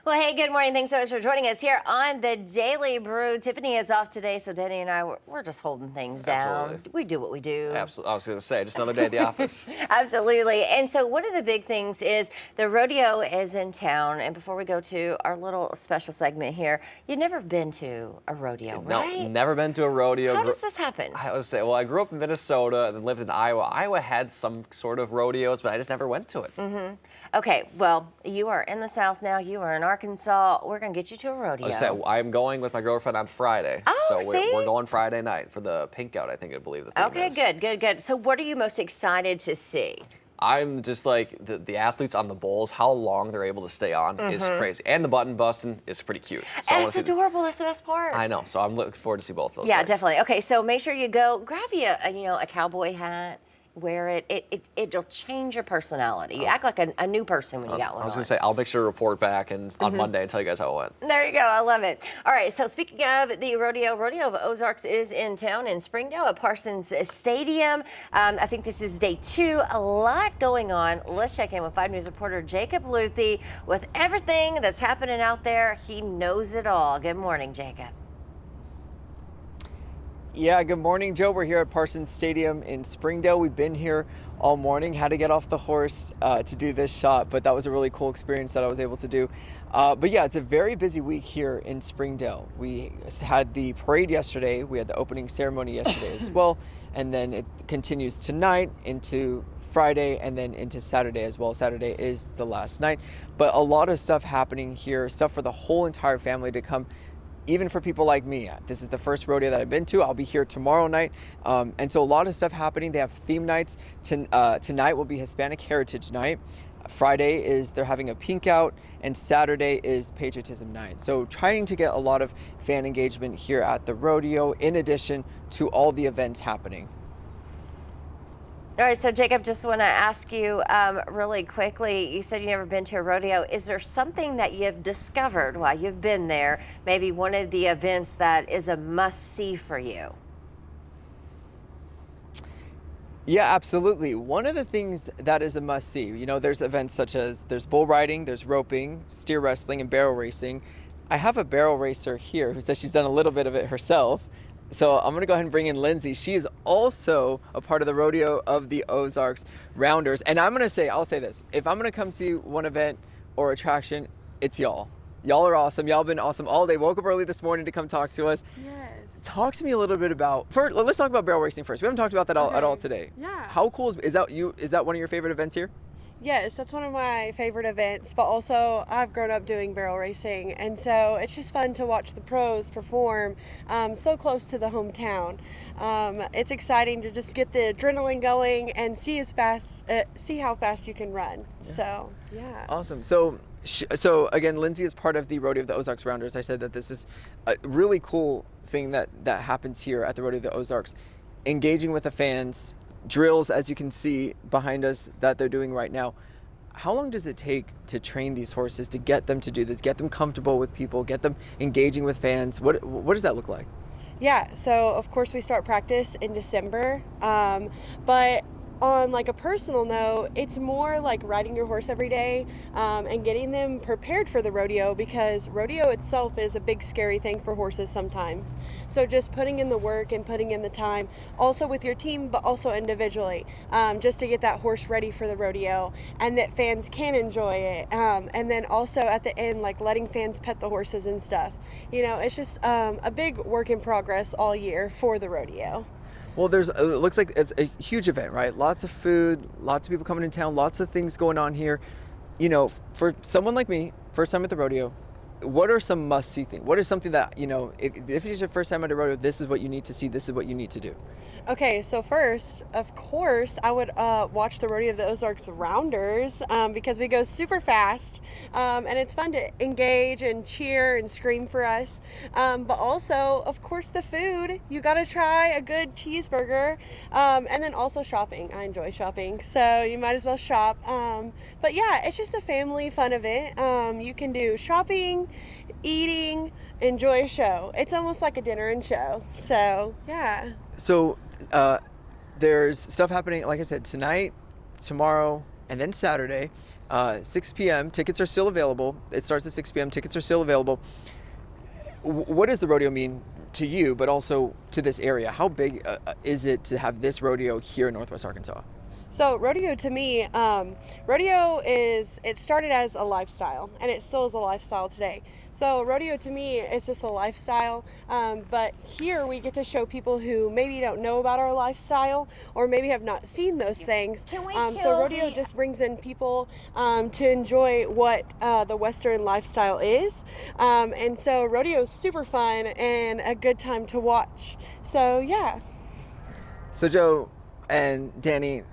Well, hey, good morning. Thanks so much for joining us here on the Daily Brew. Tiffany is off today, so Danny and I, we're just holding things down. Absolutely. We do what we do. Absolutely. I was going to say, just another day at the office. Absolutely. And so one of the big things is the rodeo is in town. And before we go to our little special segment here, you've never been to a rodeo, right? No, never been to a rodeo. How does this happen? I would say, well, I grew up in Minnesota and then lived in Iowa. Iowa had some sort of rodeos, but I just never went to it. Mm-hmm. Okay, well, you are in the South now. You are in Arkansas. We're going to get you to a rodeo. I would say, I'm going with my girlfriend on Friday. Oh, so see? we're going Friday night for the pink out, I think I believe the theme Okay, is. good. So what are you most excited to see? I'm just like, the athletes on the bulls, how long they're able to stay on is crazy. And the button busting is pretty cute. So It's adorable. That's the best part. I know, so I'm looking forward to see both those Yeah, things. definitely. Okay, so make sure you go grab you a cowboy hat. Wear it. It'll change your personality. You act like a new person when you got one I was on. going to say, I'll make sure to report back and on Monday and tell you guys how it went. There you go. I love it. All right. So speaking of the rodeo of Ozarks is in town in Springdale at Parsons Stadium. I think this is day 2. A lot going on. Let's check in with 5 News reporter Jacob Luthi with everything that's happening out there. He knows it all. Good morning, Jacob. Yeah, good morning, Joe. We're here at Parsons Stadium in Springdale. We've been here all morning, had to get off the horse to do this shot, but that was a really cool experience that I was able to do. But yeah, it's a very busy week here in Springdale. We had the parade yesterday, we had the opening ceremony yesterday as well, and then it continues tonight into Friday and then into Saturday as well. Saturday is the last night, but a lot of stuff happening here, stuff for the whole entire family to come. Even for people like me, this is the first rodeo that I've been to. I'll be here tomorrow night. And so a lot of stuff happening. They have theme nights. Tonight will be Hispanic Heritage Night. Friday is they're having a pink out, and Saturday is Patriotism Night. So trying to get a lot of fan engagement here at the rodeo in addition to all the events happening. All right, so Jacob, just want to ask you really quickly, you said you've never been to a rodeo. Is there something that you've discovered while you've been there, maybe one of the events that is a must-see for you? Yeah, absolutely. One of the things that is a must-see, there's events such as there's bull riding, there's roping, steer wrestling, and barrel racing. I have a barrel racer here who says she's done a little bit of it herself. So I'm going to go ahead and bring in Lindsay. She is also a part of the Rodeo of the Ozarks Rounders. And I'll say this. If I'm going to come see one event or attraction, it's y'all. Y'all are awesome. Y'all have been awesome all day. Woke up early this morning to come talk to us. Yes. Talk to me a little bit about, first, let's talk about barrel racing first. We haven't talked about that at all today. Yeah. How cool is that one of your favorite events here? Yes, that's one of my favorite events, but also I've grown up doing barrel racing, and so it's just fun to watch the pros perform so close to the hometown. It's exciting to just get the adrenaline going and see how fast you can run. Yeah. So, yeah. Awesome. So again, Lindsay is part of the Rodeo of the Ozarks Rounders. I said that this is a really cool thing that happens here at the Rodeo of the Ozarks, engaging with the fans. Drills, as you can see behind us, that they're doing right now. How long does it take to train these horses, to get them to do this, get them comfortable with people, get them engaging with fans? What does that look like? Yeah, so of course we start practice in December, but on like a personal note, it's more like riding your horse every day and getting them prepared for the rodeo, because rodeo itself is a big scary thing for horses sometimes. So just putting in the work and putting in the time, also with your team, but also individually, just to get that horse ready for the rodeo and that fans can enjoy it. And then also at the end, like letting fans pet the horses and stuff. It's just a big work in progress all year for the rodeo. Well, it looks like it's a huge event, right? Lots of food, lots of people coming in town, lots of things going on here. For someone like me, first time at the rodeo, what are some must-see things? What is something that, if it's your first time at a rodeo, this is what you need to see, this is what you need to do? Okay, so first, of course, I would watch the Rodeo of the Ozarks Rounders because we go super fast, and it's fun to engage and cheer and scream for us. But also, of course, the food. You got to try a good cheeseburger, and then also shopping. I enjoy shopping, so you might as well shop. But yeah, it's just a family fun event. You can do shopping, eating, enjoy a show. It's almost like a dinner and show. So yeah. So there's stuff happening, like I said, tonight, tomorrow, and then Saturday. 6 p.m. Tickets are still available. It starts at 6 p.m. Tickets are still available. What does the rodeo mean to you, but also to this area? How big is it to have this rodeo here in Northwest Arkansas? So rodeo to me, it started as a lifestyle and it still is a lifestyle today. So rodeo to me is just a lifestyle, but here we get to show people who maybe don't know about our lifestyle or maybe have not seen those things. So rodeo just brings in people to enjoy what the Western lifestyle is. And so rodeo is super fun and a good time to watch. So yeah. So Joe and Danny,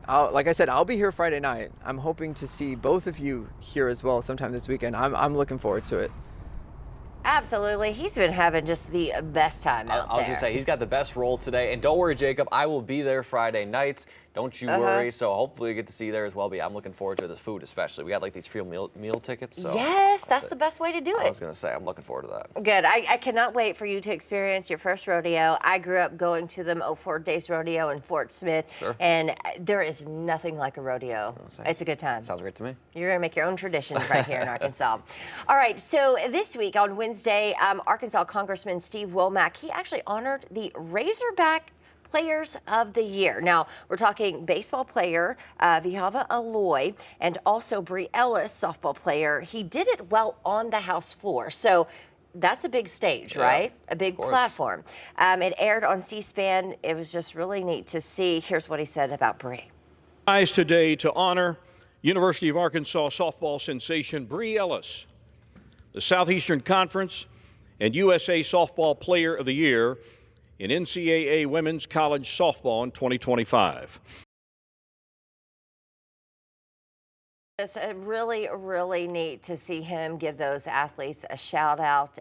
like I said, I'll be here Friday night. I'm hoping to see both of you here as well sometime this weekend. I'm looking forward to it. Absolutely. He's been having just the best time out there. I was going to say, he's got the best role today. And don't worry, Jacob, I will be there Friday night. Don't you worry. So hopefully we get to see you there as well. But yeah, I'm looking forward to this food especially. We got like these free meal tickets. So yes, that's the best way to do it. I was going to say, I'm looking forward to that. Good. I cannot wait for you to experience your first rodeo. I grew up going to the 04 Days Rodeo in Fort Smith. Sure. And there is nothing like a rodeo. It's a good time. Sounds great to me. You're going to make your own traditions right here in Arkansas. All right. So this week on Wednesday, Arkansas Congressman Steve Womack, he actually honored the Razorback Players of the Year. Now, we're talking baseball player Vihava Aloy and also Bree Ellis, softball player. He did it well on the House floor. So that's a big stage, right? A big platform. It aired on C-SPAN. It was just really neat to see. Here's what he said about Bree. Rise today to honor University of Arkansas softball sensation Bree Ellis, the Southeastern Conference and USA Softball Player of the Year in NCAA Women's College Softball in 2025. It's really, really neat to see him give those athletes a shout out.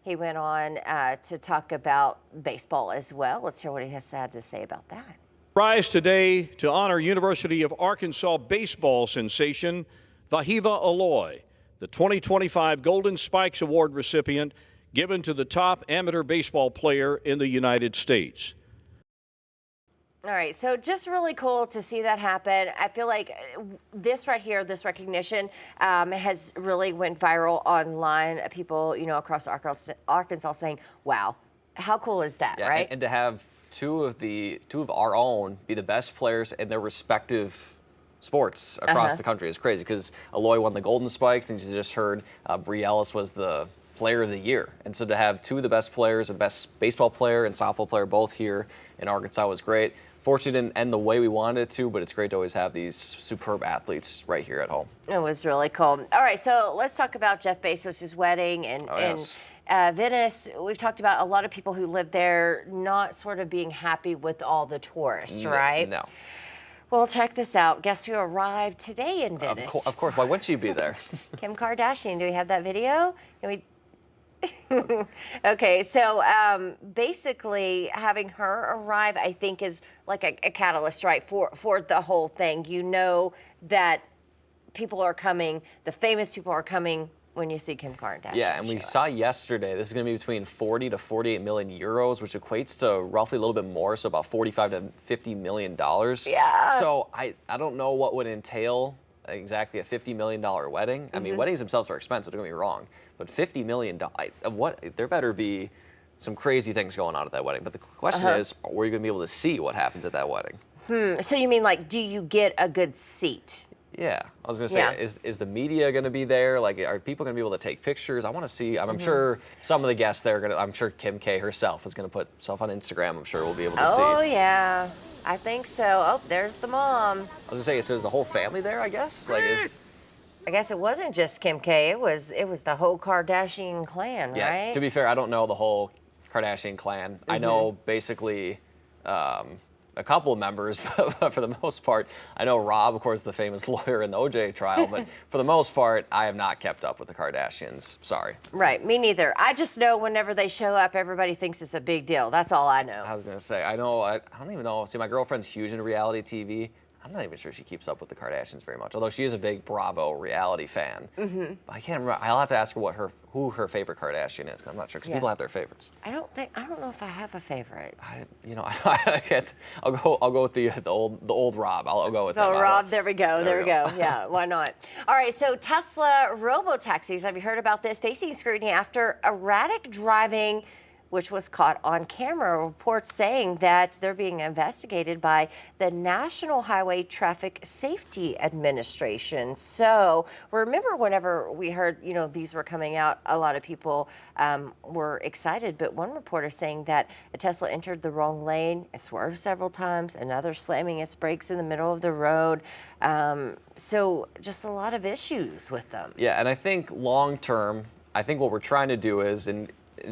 He went on to talk about baseball as well. Let's hear what he has had to say about that. Rise today to honor University of Arkansas baseball sensation Vahiva Aloy, the 2025 Golden Spikes Award recipient given to the top amateur baseball player in the United States. All right, so just really cool to see that happen. I feel like this right here, this recognition has really went viral online. People, across Arkansas saying, wow, how cool is that, right? And to have two of our own be the best players in their respective sports across the country is crazy, because Aloy won the Golden Spikes, and you just heard Bree Ellis was the Player of the Year. And so to have two of the best players, the best baseball player and softball player both here in Arkansas was great. Fortunately, it didn't end the way we wanted it to, but it's great to always have these superb athletes right here at home. It was really cool. All right, so let's talk about Jeff Bezos' wedding and Venice. We've talked about a lot of people who live there not sort of being happy with all the tourists, right? No. Well, check this out. Guess who arrived today in Venice? Of course. Why wouldn't she be there? Kim Kardashian. Do we have that video? Can we? Okay, so basically having her arrive, I think, is like a catalyst, right, for the whole thing. You know that people are coming, the famous people are coming when you see Kim Kardashian. Yeah, and we saw yesterday, this is going to be between 40 to 48 million euros, which equates to roughly a little bit more, so about 45 to 50 million dollars. Yeah. So I don't know what would entail exactly a $50 million wedding. I mean, weddings themselves are expensive, don't get me wrong, but $50 million of what? There better be some crazy things going on at that wedding. But the question is, are you going to be able to see what happens at that wedding? So you mean, like, do you get a good seat? Yeah, I was going to say, is the media going to be there? Like, are people going to be able to take pictures? I want to see. I'm sure some of the guests there are going to. I'm sure Kim K herself is going to put stuff on Instagram. I'm sure we'll be able to see. Oh yeah, I think so. Oh, there's the mom. I was going to say, so is the whole family there? I guess. I guess it wasn't just Kim K. It was the whole Kardashian clan, yeah, right? To be fair, I don't know the whole Kardashian clan. I know basically a couple of members, but for the most part, I know Rob, of course, the famous lawyer in the OJ trial, but for the most part, I have not kept up with the Kardashians. Sorry. Right, me neither. I just know whenever they show up, everybody thinks it's a big deal. That's all I know. I was going to say, I don't even know. See, my girlfriend's huge into reality TV. I'm not even sure she keeps up with the Kardashians very much, although she is a big Bravo reality fan. Mm-hmm. I can't remember. I'll have to ask her who her favorite Kardashian is, 'cause I'm not sure, because people have their favorites. I don't know if I have a favorite. I can't. I'll go with the old Rob. I'll go with Oh, him. Rob, there we go. There we go. Yeah, why not? All right, so Tesla robo-taxis, have you heard about this? Facing scrutiny after erratic driving, which was caught on camera. Reports saying that they're being investigated by the National Highway Traffic Safety Administration. So remember, whenever we heard, these were coming out, a lot of people were excited. But one reporter saying that a Tesla entered the wrong lane, swerved several times, another slamming its brakes in the middle of the road. So just a lot of issues with them. Yeah, and I think long term, what we're trying to do is,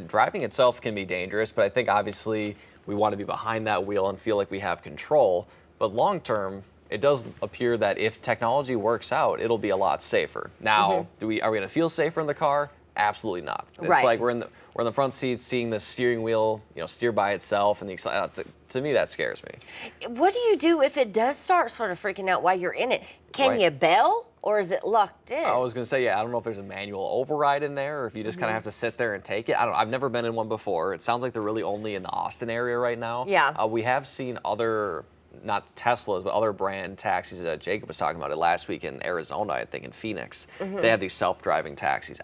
driving itself can be dangerous, but I think obviously we want to be behind that wheel and feel like we have control. But long term, it does appear that if technology works out, it'll be a lot safer. Now, are we going to feel safer in the car? Absolutely not. It's like we're in the front seat, seeing the steering wheel, steer by itself, and to me that scares me. What do you do if it does start sort of freaking out while you're in it? Can you bail, or is it locked in? I was going to say, I don't know if there's a manual override in there, or if you just kind of have to sit there and take it. I've never been in one before. It sounds like they're really only in the Austin area right now. Yeah. We have seen other, not Teslas, but other brand taxis. Jacob was talking about it last week in Arizona, I think, in Phoenix. They have these self-driving taxis.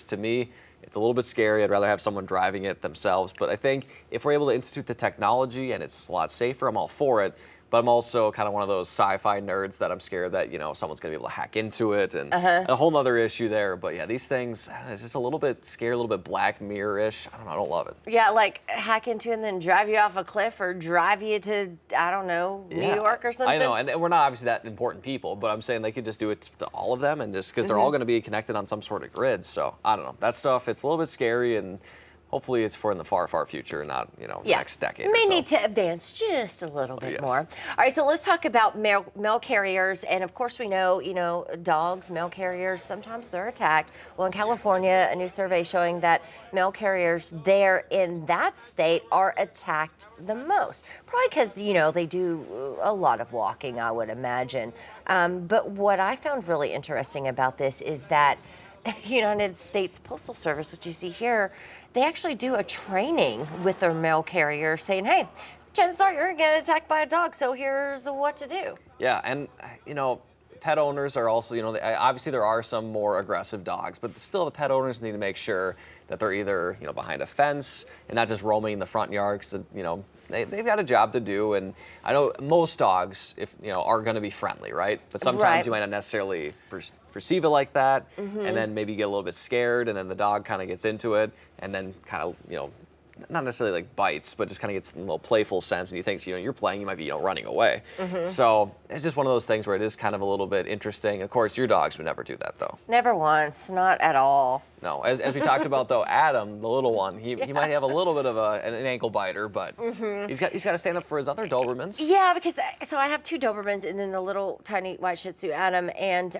To me, it's a little bit scary. I'd rather have someone driving it themselves. But I think if we're able to institute the technology and it's a lot safer, I'm all for it. But I'm also kind of one of those sci-fi nerds that I'm scared that, someone's going to be able to hack into it, and a whole nother issue there. But yeah, these things, it's just a little bit scary, a little bit Black Mirror-ish. I don't know, I don't love it. Yeah, like hack into and then drive you off a cliff or drive you to, I don't know, New York or something. I know, and we're not obviously that important people, but I'm saying they could just do it to all of them, and just because they're all going to be connected on some sort of grid. So I don't know, that stuff, it's a little bit scary, and hopefully it's for in the far, far future, not, next decade May or so. need to advance just a little bit Yes. more. All right, so let's talk about mail carriers. And of course we know, dogs, mail carriers, sometimes they're attacked. Well, in California, a new survey showing that mail carriers there in that state are attacked the most. Probably because, they do a lot of walking, I would imagine. But what I found really interesting about this is that United States Postal Service, which you see here, they actually do a training with their mail carrier saying, hey, chances are you're going to get attacked by a dog, so here's what to do. Yeah, and, pet owners are also, obviously there are some more aggressive dogs, but still the pet owners need to make sure that they're either, behind a fence and not just roaming in the front yard, because, they've got a job to do. And I know most dogs, are going to be friendly, right? But sometimes you might not necessarily perceive it like that, and then maybe get a little bit scared, and then the dog kind of gets into it, and then kind of, not necessarily like bites, but just kind of gets in a little playful sense, and you think, you're playing, you might be, running away. So it's just one of those things where it is kind of a little bit interesting. Of course, your dogs would never do that, though. Never once, not at all. No, as we talked about, though, Adam, the little one, he might have a little bit of an ankle biter, but he's got to stand up for his other Dobermans. Yeah, because so I have two Dobermans and then the little tiny white Shih Tzu, Adam, and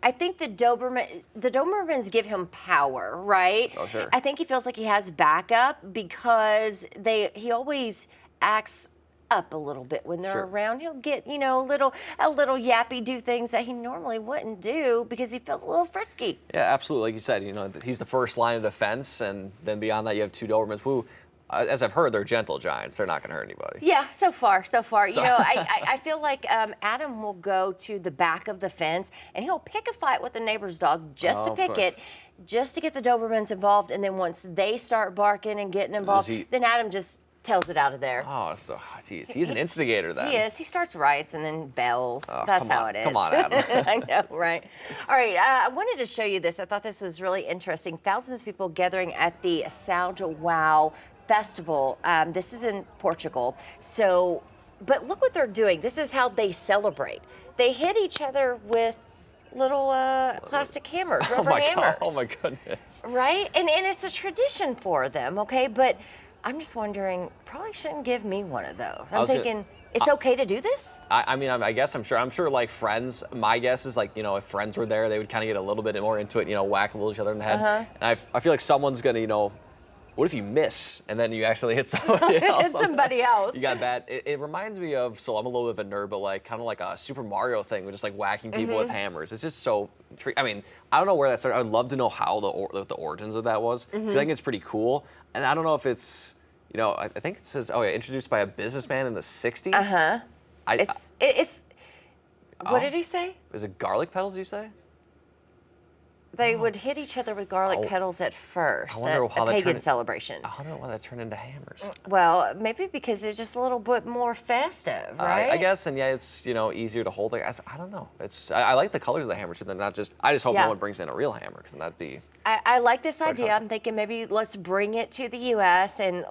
I think the Dobermans give him power, right? Oh, sure. I think he feels like he has backup because he always acts up a little bit when they're around. He'll get, a little yappy, do things that he normally wouldn't do because he feels a little frisky. Yeah, absolutely. Like you said, he's the first line of defense, and then beyond that, you have two Dobermans who, as I've heard, they're gentle giants. They're not going to hurt anybody. Yeah, so far. I feel like Adam will go to the back of the fence and he'll pick a fight with the neighbor's dog just to pick it, just to get the Dobermans involved. And then once they start barking and getting involved, then Adam just tells it out of there. Oh, so geez, he's an instigator then. He is. He starts riots and then bells. Oh, That's how it is. Come on, Adam. I know, right? All right, I wanted to show you this. I thought this was really interesting. Thousands of people gathering at the São João Festival. This is in Portugal. But look what they're doing. This is how they celebrate. They hit each other with little plastic hammers, rubber hammers. Oh my goodness. Right? And it's a tradition for them, okay? But I'm just wondering, probably shouldn't give me one of those. I'm thinking, it's okay to do this? I guess I'm sure like Friends, my guess is like, if Friends were there, they would kind of get a little bit more into it, whack a little each other in the head. And I feel like someone's going to, what if you miss and then you actually hit somebody else? Hit somebody else. You got bad. It reminds me of, so I'm a little bit of a nerd, but like kind of like a Super Mario thing with just like whacking people with hammers. It's just so, I mean, I don't know where that started. I'd love to know how the origins of that was. 'Cause I think it's pretty cool. And I don't know if it's, you know, I think it says, oh yeah, introduced by a businessman in the 60s. Uh-huh. It's what Oh. did he say? Is it garlic petals, you say? They would hit each other with garlic petals at first, wonder how a that pagan turned- celebration. I don't know why that turned into hammers. Well, maybe because it's just a little bit more festive, right? I guess, and yeah, it's, you know, easier to hold. I don't know. I like the colors of the hammers, so they're not just. I just hope Yeah. no one brings in a real hammer, because then that'd be. I like this idea. tough. I'm thinking maybe let's bring it to the U.S. and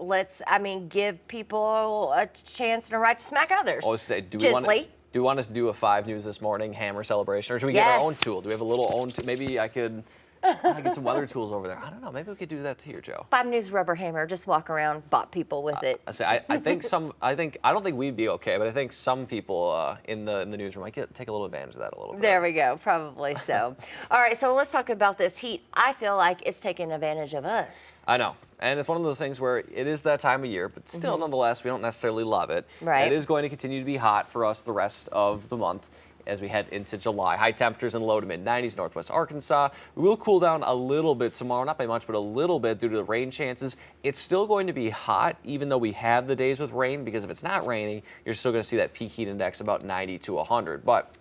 give people a chance and a right to smack others. Oh, say, do gently. we want us to do a 5 News This Morning hammer celebration, or should we get our own Yes. tool? Do we have a little own? Maybe I could get some weather tools over there. I don't know. Maybe we could do that here, Joe. 5 News rubber hammer. Just walk around, bop people with it. I think I don't think we'd be okay, but I think some people in the newsroom might take a little advantage of that a little bit. There we go. Probably so. All right, so let's talk about this heat. I feel like it's taking advantage of us. I know. And it's one of those things where it is that time of year, but still, nonetheless, we don't necessarily love it. Right. It is going to continue to be hot for us the rest of the month as we head into July. High temperatures in low to mid 90s, northwest Arkansas. We will cool down a little bit tomorrow, not by much, but a little bit due to the rain chances. It's still going to be hot, even though we have the days with rain, because if it's not raining, you're still going to see that peak heat index about 90 to 100. But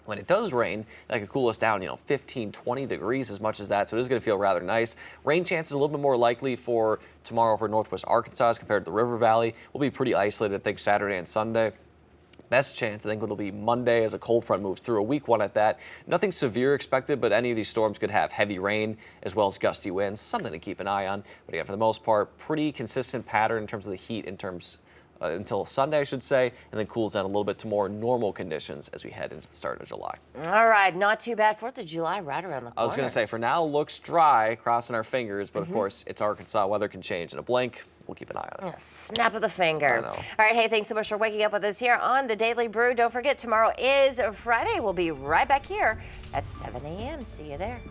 when it does rain, that could cool us down, 15, 20 degrees, as much as that. So it is going to feel rather nice. Rain chances a little bit more likely for tomorrow for northwest Arkansas as compared to the River Valley. We'll be pretty isolated, I think, Saturday and Sunday. Best chance, I think, it'll be Monday as a cold front moves through, a weak one at that. Nothing severe expected, but any of these storms could have heavy rain as well as gusty winds. Something to keep an eye on. But again, for the most part, pretty consistent pattern in terms of the heat until Sunday, I should say, and then cools down a little bit to more normal conditions as we head into the start of July. All right, not too bad. 4th of July right around the corner. I was going to say, for now, looks dry, crossing our fingers, but of course, it's Arkansas. Weather can change in a blink. We'll keep an eye on it. Snap of the finger. I know. All right, hey, thanks so much for waking up with us here on the Daily Brew. Don't forget, tomorrow is Friday. We'll be right back here at 7 a.m. See you there.